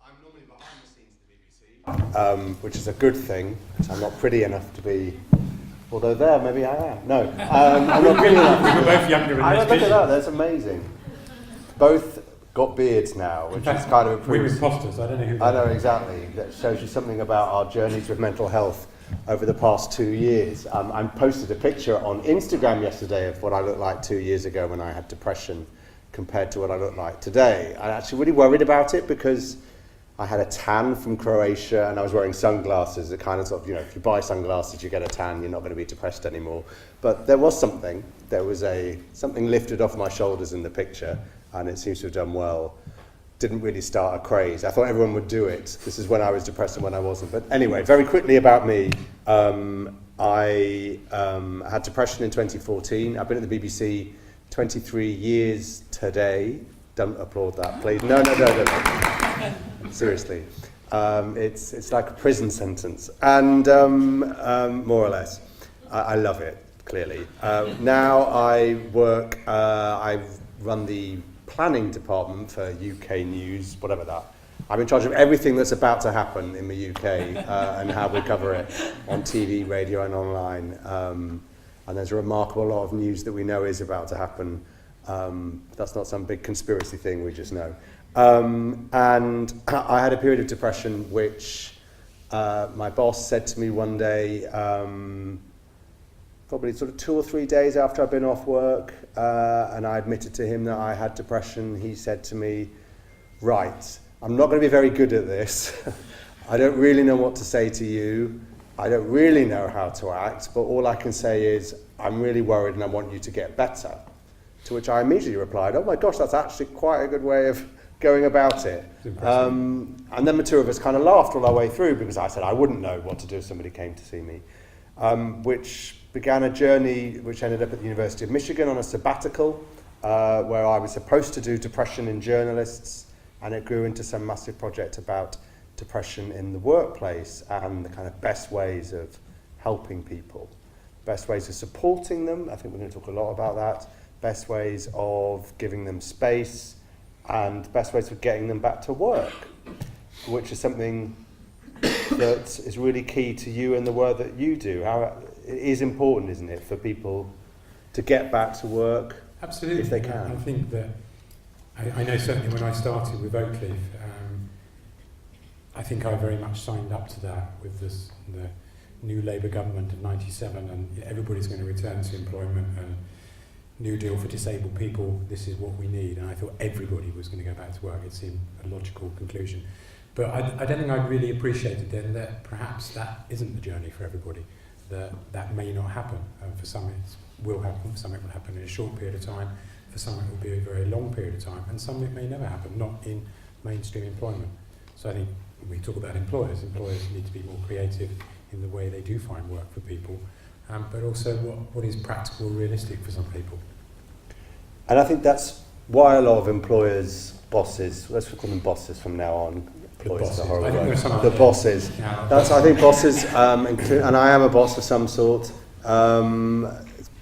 I'm normally behind the scenes at the BBC, which is a good thing, because I'm not pretty enough to be, although there, maybe I am. No, I'm not pretty enough. We were both younger in this Look at that, that's amazing. Both got beards now, which is kind of we're imposters, I don't know who. I know, exactly. That shows you something about our journeys with mental health over the past 2 years. I posted a picture on Instagram yesterday of what I looked like 2 years ago when I had depression compared to what I look like today. I actually really worried about it because I had a tan from Croatia and I was wearing sunglasses. It kind of sort of, you know, if you buy sunglasses, you get a tan, you're not going to be depressed anymore. But there was something. There was something lifted off my shoulders in the picture, and it seems to have done well. Didn't really start a craze. I thought everyone would do it. This is when I was depressed and when I wasn't. But anyway, very quickly about me. I had depression in 2014. I've been at the BBC 23 years today. Don't applaud that, please. No. Seriously. It's like a prison sentence. And more or less. I love it, clearly. Now I work, I run the planning department for UK News, whatever that. I'm in charge of everything that's about to happen in the UK and how we cover it on TV, radio and online. And there's a remarkable lot of news that we know is about to happen. That's not some big conspiracy thing, we just know. And I had a period of depression which my boss said to me one day, probably sort of 2 or 3 days after I'd been off work, and I admitted to him that I had depression. He said to me, right, I'm not going to be very good at this. I don't really know what to say to you. I don't really know how to act, but all I can say is I'm really worried and I want you to get better. To which I immediately replied, oh my gosh, that's actually quite a good way of going about it. And then the two of us kind of laughed all our way through because I said I wouldn't know what to do if somebody came to see me, which began a journey which ended up at the University of Michigan on a sabbatical where I was supposed to do depression in journalists, and it grew into some massive project about depression in the workplace and the kind of best ways of helping people, best ways of supporting them. I think we're going to talk a lot about that. Best ways of giving them space and best ways of getting them back to work, which is something that is really key to you and the work that you do. How it is important, isn't it, for people to get back to work. Absolutely. If they can. I think that I know certainly when I started with Oakleaf, I think I very much signed up to that with the new Labour government of 97, and everybody's going to return to employment, and New Deal for disabled people, this is what we need. And I thought everybody was going to go back to work. It seemed a logical conclusion. But I don't think I really appreciated then that perhaps that isn't the journey for everybody. That may not happen. For some it will happen, for some it will happen in a short period of time, for some it will be a very long period of time, and some it may never happen, not in mainstream employment. So I think when we talk about employers need to be more creative in the way they do find work for people, but also what is practical and realistic for some people. And I think that's why a lot of employers, bosses, let's call them bosses from now on. Employers are horrible. The bosses. Yeah. That's, I think bosses, and I am a boss of some sort,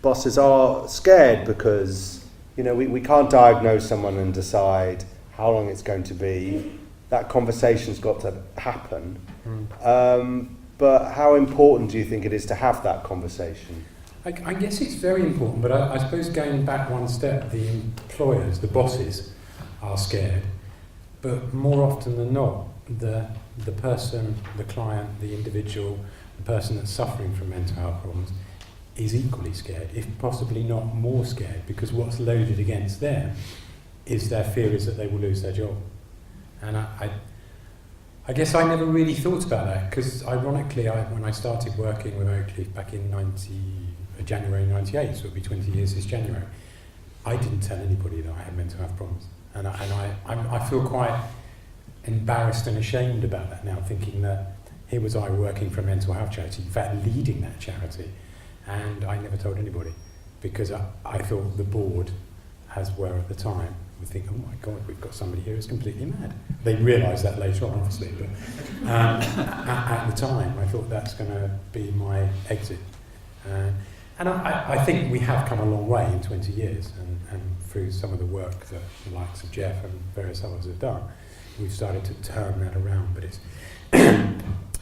bosses are scared because, you know, we can't diagnose someone and decide how long it's going to be. That conversation's got to happen. But how important do you think it is to have that conversation? I guess it's very important, but I suppose going back one step, the employers, the bosses, are scared, but more often than not, the person, the client, the individual, the person that's suffering from mental health problems is equally scared, if possibly not more scared, because what's loaded against them is their fear is that they will lose their job. And I guess I never really thought about that, because ironically, when I started working with Oakleaf back in January 98, so it'll be 20 years this January, I didn't tell anybody that I had mental health problems. And I feel quite embarrassed and ashamed about that now, thinking that here was I working for a mental health charity, in fact leading that charity, and I never told anybody, because I thought the board, as were at the time, would think, oh my God, we've got somebody here who's completely mad. They realised that later on, obviously, but at the time I thought that's going to be my exit. And I think we have come a long way in 20 years, and through some of the work that the likes of Jeff and various others have done. we've started to turn that around, but it's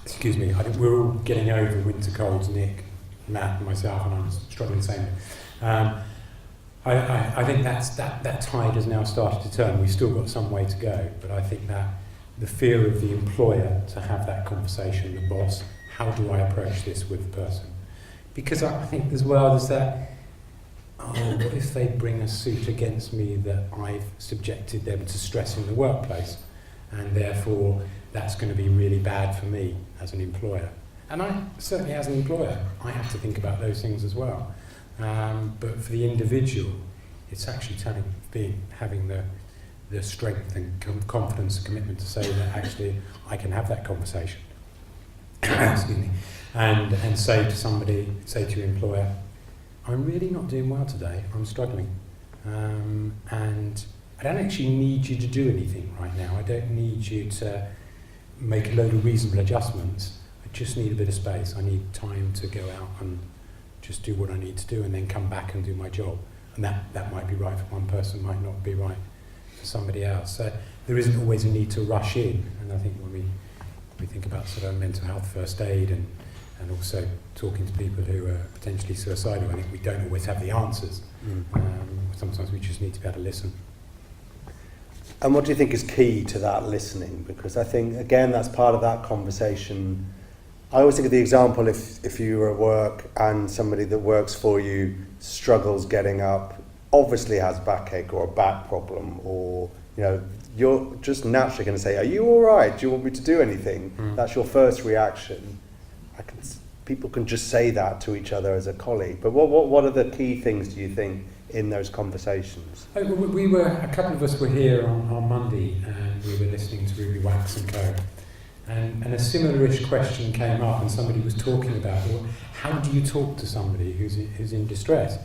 excuse me, I think we're all getting over winter colds, Nick, Matt, and myself, and I'm struggling the same. I think that tide has now started to turn. We've still got some way to go, but I think that the fear of the employer to have that conversation, the boss, how do I approach this with the person? Because I think as well there's that, what if they bring a suit against me that I've subjected them to stress in the workplace, and therefore that's going to be really bad for me as an employer. And I certainly, as an employer, I have to think about those things as well. But for the individual, it's actually having the strength and confidence and commitment to say that actually I can have that conversation. Excuse me. And say to your employer, I'm really not doing well today, I'm struggling. And I don't actually need you to do anything right now. I don't need you to make a load of reasonable adjustments. I just need a bit of space. I need time to go out and just do what I need to do and then come back and do my job. And that might be right for one person, might not be right for somebody else. So there isn't always a need to rush in. And I think when we think about sort of mental health first aid and also talking to people who are potentially suicidal, I think we don't always have the answers. Sometimes we just need to be able to listen. And what do you think is key to that listening? Because I think, again, that's part of that conversation. I always think of the example if you were at work and somebody that works for you struggles getting up, obviously has backache or a back problem, or you're just naturally going to say, are you all right? Do you want me to do anything? That's your first reaction. People can just say that to each other as a colleague. But what are the key things, do you think, in those conversations? A couple of us were here on Monday, and we were listening to Ruby Wax and Co. And a similar-ish question came up, and somebody was talking about, well, how do you talk to somebody who's in distress?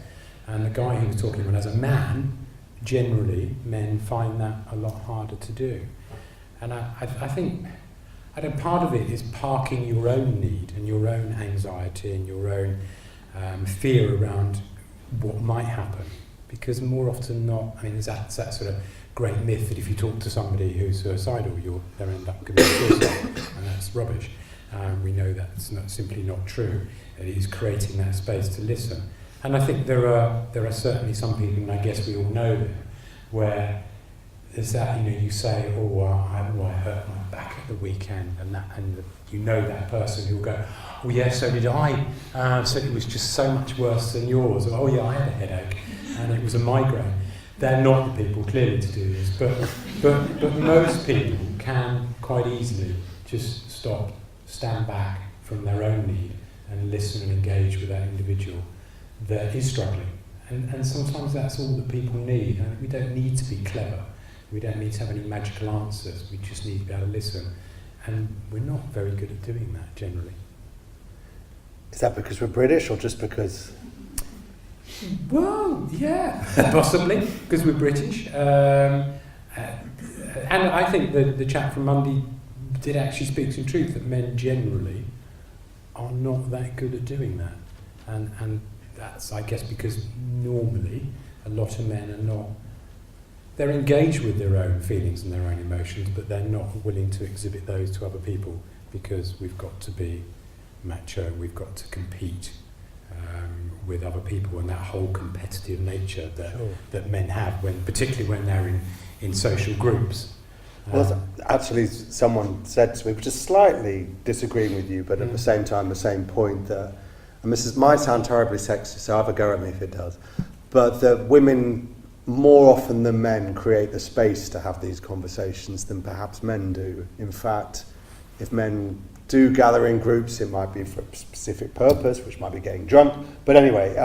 And the guy who was talking about, as a man, generally, men find that a lot harder to do. And I think part of it is parking your own need and your own anxiety and your own fear around what might happen. Because more often than not, there's that sort of great myth that if you talk to somebody who's suicidal, they'll end up committing suicide, and that's rubbish. We know that's simply not true. It is creating that space to listen. And I think there are certainly some people, and I guess we all know them, where there's that, you say, I hurt my back at the weekend, and that person who'll go, oh yeah, so did I. So it was just so much worse than yours. Or, oh yeah, I had a headache, and it was a migraine. They're not the people clearly to do this, but most people can quite easily just stand back from their own need and listen and engage with that individual that is struggling. And sometimes that's all that people need. And we don't need to be clever. We don't need to have any magical answers. We just need to be able to listen. And we're not very good at doing that generally. Is that because we're British, or just because? Well, yeah, possibly, because we're British. And I think the chap from Monday did actually speak some truth, that men generally are not that good at doing that. And that's, I guess, because normally a lot of men are not, they're engaged with their own feelings and their own emotions, but they're not willing to exhibit those to other people, because we've got to be macho, we've got to compete with other people, and that whole competitive nature that men have, particularly when they're in social groups. Well, actually, someone said to me, which is slightly disagreeing with you, but at the same time, the same point, that, and this might sound terribly sexist, so have a go at me if it does, but that women more often than men create the space to have these conversations than perhaps men do. In fact, if men do gather in groups, it might be for a specific purpose, which might be getting drunk. But anyway,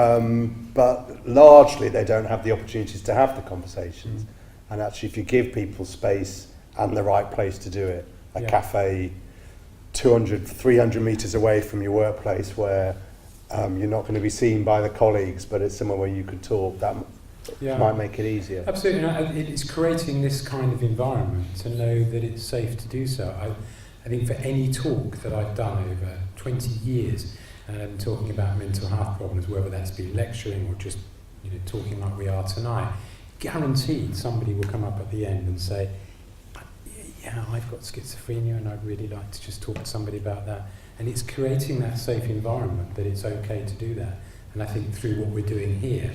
but largely they don't have the opportunities to have the conversations. And actually, if you give people space and the right place to do it, a cafe 200, 300 metres away from your workplace where you're not going to be seen by the colleagues, but it's somewhere where you could talk, that might make it easier. Absolutely. It's creating this kind of environment to know that it's safe to do so. I think for any talk that I've done over 20 years, talking about mental health problems, whether that's been lecturing or just talking like we are tonight, guaranteed somebody will come up at the end and say, yeah, I've got schizophrenia and I'd really like to just talk to somebody about that. And it's creating that safe environment that it's okay to do that. And I think through what we're doing here,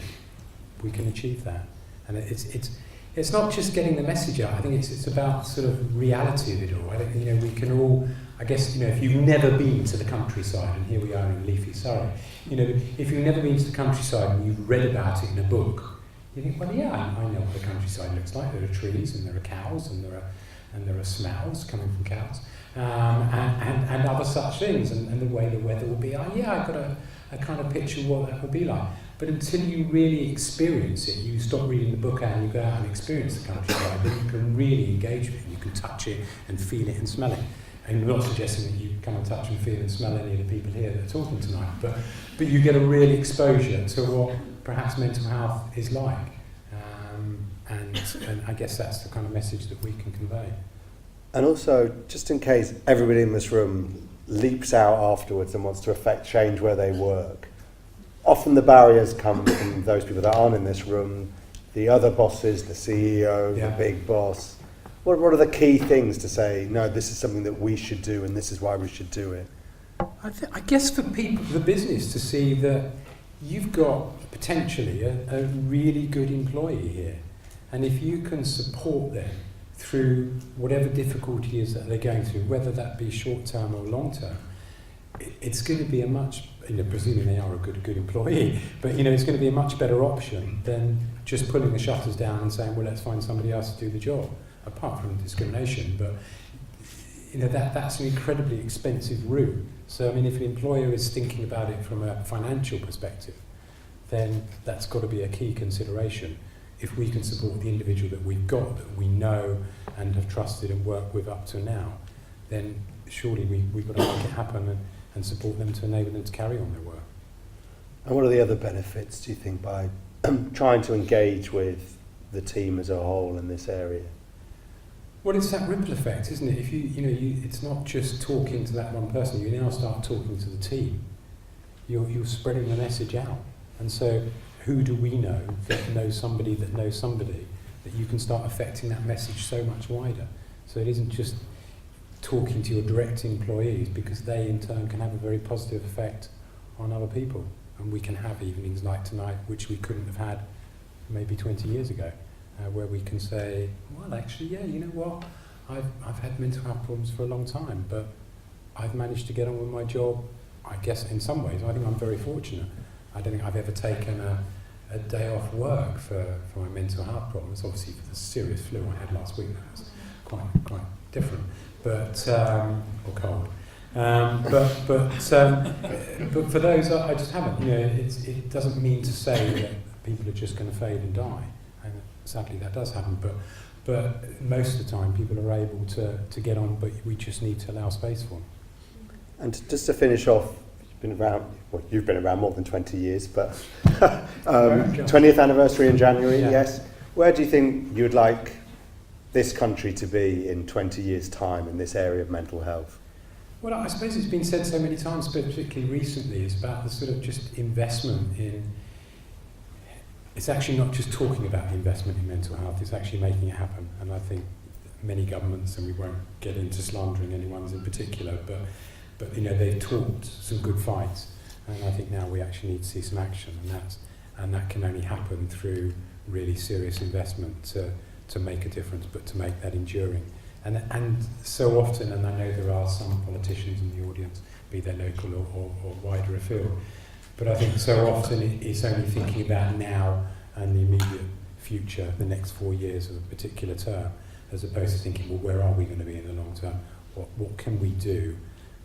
we can achieve that. And it's not just getting the message out. I think it's about sort of reality of it all. I think, you know, we can all, I guess, you know, if you've never been to the countryside, and here we are in leafy Surrey, you know, if you've never been to the countryside and you've read about it in a book, you think, well, yeah, I know what the countryside looks like. There are trees and there are cows and there are smells coming from cows, and other such things, and the way the weather will be. I've got a kind of picture of what that would be like. But until you really experience it, you stop reading the book out and you go out and experience the countryside, then you can really engage with it. You can touch it and feel it and smell it. And we're not suggesting that you come and touch and feel and smell any of the people here that are talking tonight, but you get a real exposure to what perhaps mental health is like. And I guess that's the kind of message that we can convey. And also, just in case everybody in this room leaps out afterwards and wants to affect change where they work, often the barriers come from those people that aren't in this room, the other bosses, the CEO, the big boss. What are the key things to say, no, this is something that we should do and this is why we should do it? I guess for people, for the business to see that you've got potentially a really good employee here. And if you can support them through whatever difficulty is that they're going through, whether that be short term or long term, it's going to be a much, you know, presuming they are a good employee, but you know, it's going to be a much better option than just pulling the shutters down and saying, well, let's find somebody else to do the job, apart from discrimination. But you know, that's an incredibly expensive route. So I mean, if an employer is thinking about it from a financial perspective, then that's got to be a key consideration. If we can support the individual that we've got, that we know and have trusted and worked with up to now, then surely we've got to make it happen and support them to enable them to carry on their work. And what are the other benefits, do you think, by trying to engage with the team as a whole in this area? Well, it's that ripple effect, isn't it? If it's not just talking to that one person. You now start talking to the team. You're spreading the message out, and so who do we know that knows somebody that knows somebody, that you can start affecting that message so much wider. So it isn't just talking to your direct employees, because they in turn can have a very positive effect on other people. And we can have evenings like tonight, which we couldn't have had maybe 20 years ago, where we can say, well, actually, yeah, you know what, I've had mental health problems for a long time, but I've managed to get on with my job. I guess in some ways, I think I'm very fortunate. I don't think I've ever taken a day off work for my mental health problems. Obviously, for the serious flu I had last week, that was quite different, but or cold. But for those, I just haven't. You know, it doesn't mean to say that people are just going to fade and die. And sadly, that does happen. But most of the time, people are able to get on. But we just need to allow space for them. And just to finish off, you've been around more than 20 years, but 20th anniversary in January, yes. Where do you think you'd like this country to be in 20 years' time in this area of mental health? Well, I suppose it's been said so many times, but particularly recently, it's about the sort of just investment in... It's actually not just talking about the investment in mental health, it's actually making it happen. And I think many governments, and we won't get into slandering anyone's in particular, but you know, they've talked some good fights, and I think now we actually need to see some action, and that can only happen through really serious investment to make a difference, but to make that enduring. And so often, and I know there are some politicians in the audience, be they local or wider afield, but I think so often it's only thinking about now and the immediate future, the next 4 years of a particular term, as opposed to thinking, well, where are we going to be in the long term? What can we do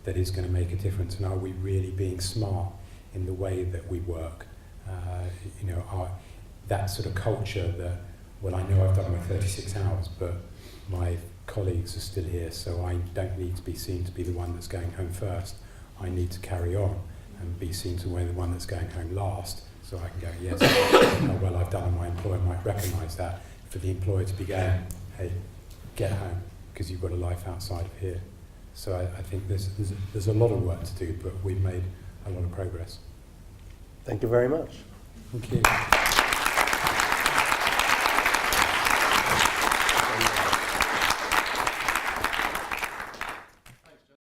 that is going to make a difference, and are we really being smart in the way that we work? You know, that sort of culture that, well, I know I've done my 36 hours, but my colleagues are still here, so I don't need to be seen to be the one that's going home first. I need to carry on and be seen to be the one that's going home last, so I can go, yes, how well I've done, and my employer might recognise that. For the employer to be going, hey, get home, because you've got a life outside of here. So I think there's a lot of work to do, but we've made a lot of progress. Thank you very much. Thank you.